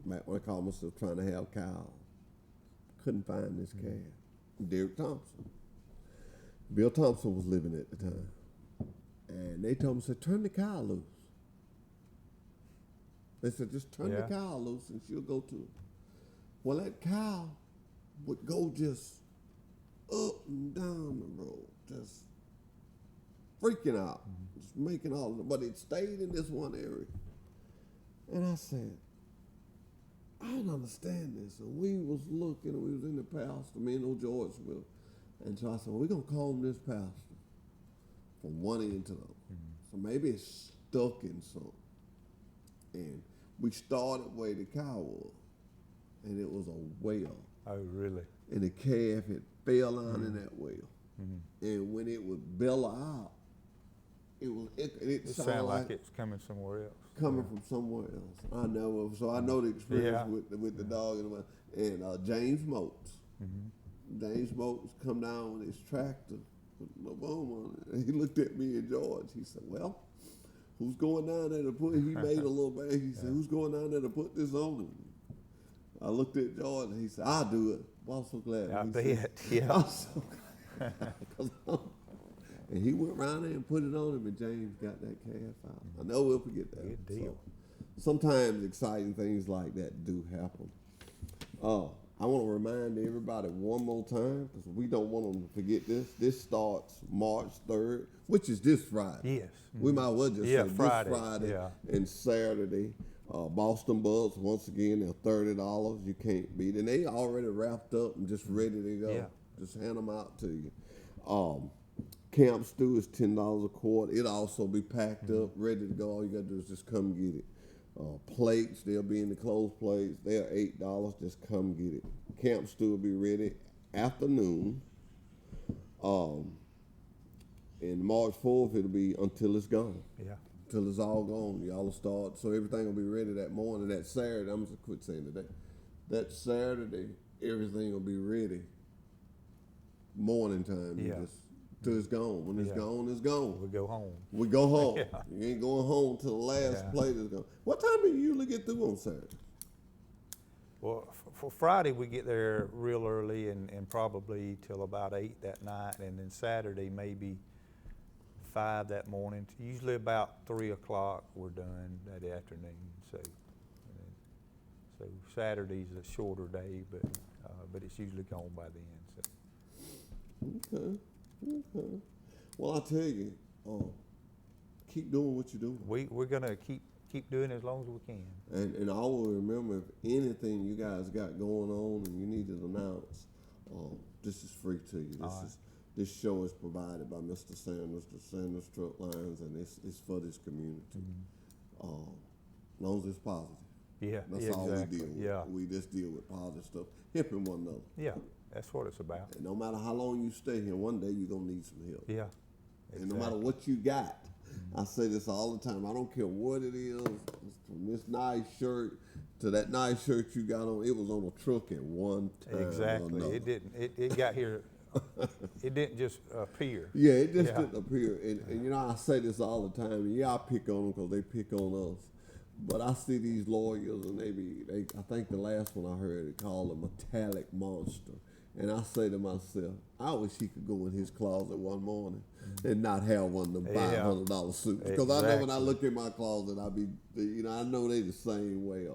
Back when I called myself trying to have cows. Couldn't find this calf. Derek Thompson. Bill Thompson was living at the time. And they told me, said, turn the cow loose. They said, just turn the cow loose and she'll go to it. Well, that cow would go just up and down the road, just freaking out, just making all of it. But it stayed in this one area. And I said, I don't understand this. And we was looking, and we was in the pasture, me and old George will. And so I said, well, we're going to call him this pasture from one end to the other. So maybe it's stuck in something. And we started where the cow was, and it was a well. oh, really? And the calf had fell down in that well. And when it would bellow out, it sounded like it's coming somewhere else. Coming from somewhere else. I know. So I know the experience with the dog and James Motes. James Motes come down with his tractor with a boom on it. And he looked at me and George. He said, well, who's going down there to put, he made a little bag. He said, who's going down there to put this on him? I looked at George and he said, I'll do it. Well, I'm so glad. I He bet, said, yeah. I'm so glad. And he went around there and put it on him, and James got that calf out. I know we'll forget that. Good deal. So, sometimes exciting things like that do happen. I want to remind everybody one more time, because we don't want them to forget this. This starts March 3rd, which is this Friday. Yes. We might as well just say Friday. this Friday Yeah. and Saturday. Boston Bucks, once again, they're $30. You can't beat it. And they already wrapped up and just ready to go. Yeah. Just hand them out to you. Camp stew is $10 a quart. It'll also be packed up, ready to go. All you got to do is just come get it. Plates, they'll be in the closed plates. They're $8. Just come get it. Camp stew will be ready afternoon. And March 4th, it'll be until it's gone. Yeah. Until it's all gone. Y'all will start. So everything will be ready that morning. That Saturday, I'm just quit saying today. That Saturday, everything will be ready. Morning time. Yeah. Till it's gone. When it's gone, it's gone. We go home. We go home. Yeah. You ain't going home till the last plate is gone. What time do you usually get through on Saturday? Well, for Friday, we get there real early and probably till about 8 that night. And then Saturday, maybe 5 that morning. Usually about 3 o'clock, we're done that afternoon. So Saturday's a shorter day, but it's usually gone by then. So. Okay. Well, I tell you, keep doing what you're doing. We're gonna keep doing it as long as we can. And I will remember, if anything you guys got going on and you need to announce, this is free to you. This show is provided by Mr. Sanders, the Sanders Truck Lines, and it's for this community. As long as it's positive. Yeah, That's all exactly. we deal with. Yeah. We just deal with positive stuff, helping one another. Yeah. That's what it's about. And no matter how long you stay here, one day you're gonna need some help. Yeah. And no matter what you got, I say this all the time. I don't care what it is, from this nice shirt to that nice shirt you got on. It was on a truck at one time. Exactly. Or another. It didn't. It got here. It didn't just appear. Yeah, it just Yeah. didn't appear. And you know, I say this all the time. And yeah, I pick on them because they pick on us. But I see these lawyers, and I think the last one I heard, they called a metallic monster. And I say to myself, I wish he could go in his closet one morning and not have one of them $500 suits. Because I know when I look in my closet, I know they the same way.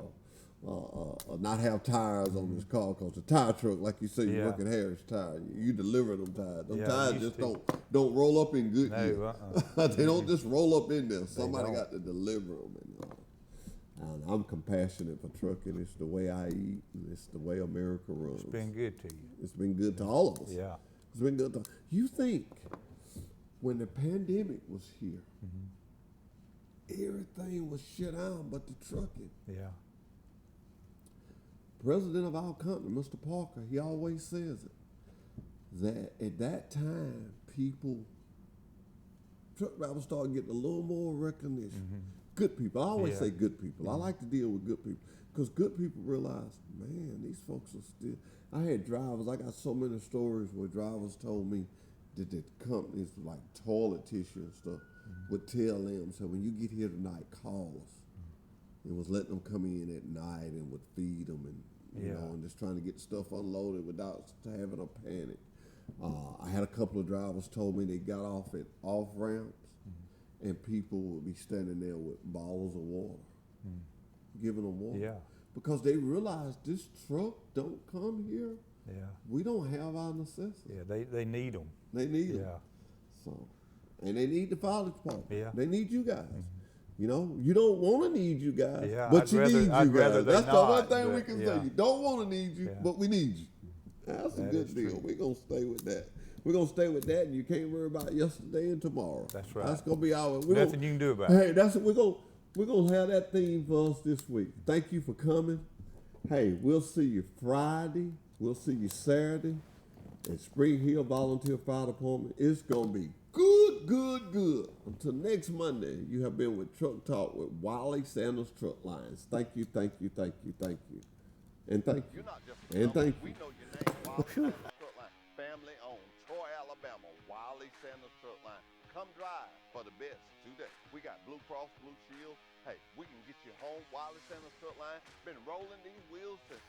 Or not have tires on his car, because the tire truck, like you say, you work at Harris Tire, you deliver them tires. Them tires just don't roll up in good gear. They don't just roll up in there. Somebody got to deliver them. And I'm compassionate for trucking. It's the way I eat, and it's the way America runs. It's been good to you. It's been good to all of us. Yeah. It's been good to. You think when the pandemic was here, everything was shut down but the trucking. Yeah. President of our company, Mr. Parker, he always says it, that at that time, truck drivers started getting a little more recognition. Good people. I always say good people. I like to deal with good people because good people realize, man, these folks are still. I had drivers, I got so many stories where drivers told me that the companies like toilet tissue and stuff would tell them, so when you get here tonight, call us. It was letting them come in at night and would feed them and, you know, and just trying to get stuff unloaded without having a panic. I had a couple of drivers told me they got off at off ramps and people would be standing there with bottles of water, giving them water. Yeah. Because they realize this truck don't come here. Yeah. We don't have our necessities. Yeah. They need them. They need them. Yeah. So, and they need the fire department. Yeah. They need you guys. You know, you don't want to need you guys, but I'd you rather- need you I'd rather guys. they That's the not, one thing we but, can yeah. say. You don't want to need you, Yeah. but we need you. That's a That good is deal. true. We're going to stay with that. We're going to stay with that, and you can't worry about yesterday and tomorrow. That's right. That's going to be our... Nothing you can do about it. Hey, that's what we're gonna have that theme for us this week. Thank you for coming. Hey, we'll see you Friday. We'll see you Saturday at Spring Hill Volunteer Fire Department. It's gonna be good, good, good. Until next Monday, you have been with Truck Talk with Wiley Sanders Truck Lines. Thank you, thank you, thank you, thank you, and thank you, You're not just a and number. thank We you. know your name. Wiley Sanders Truck Line, family owned, Troy, Alabama. Wiley Sanders Truck Line. Come drive for the best today. We got Blue Cross Blue Shield. Hey, we can get you home. Wiley Sanders Truck Line been rolling these wheels since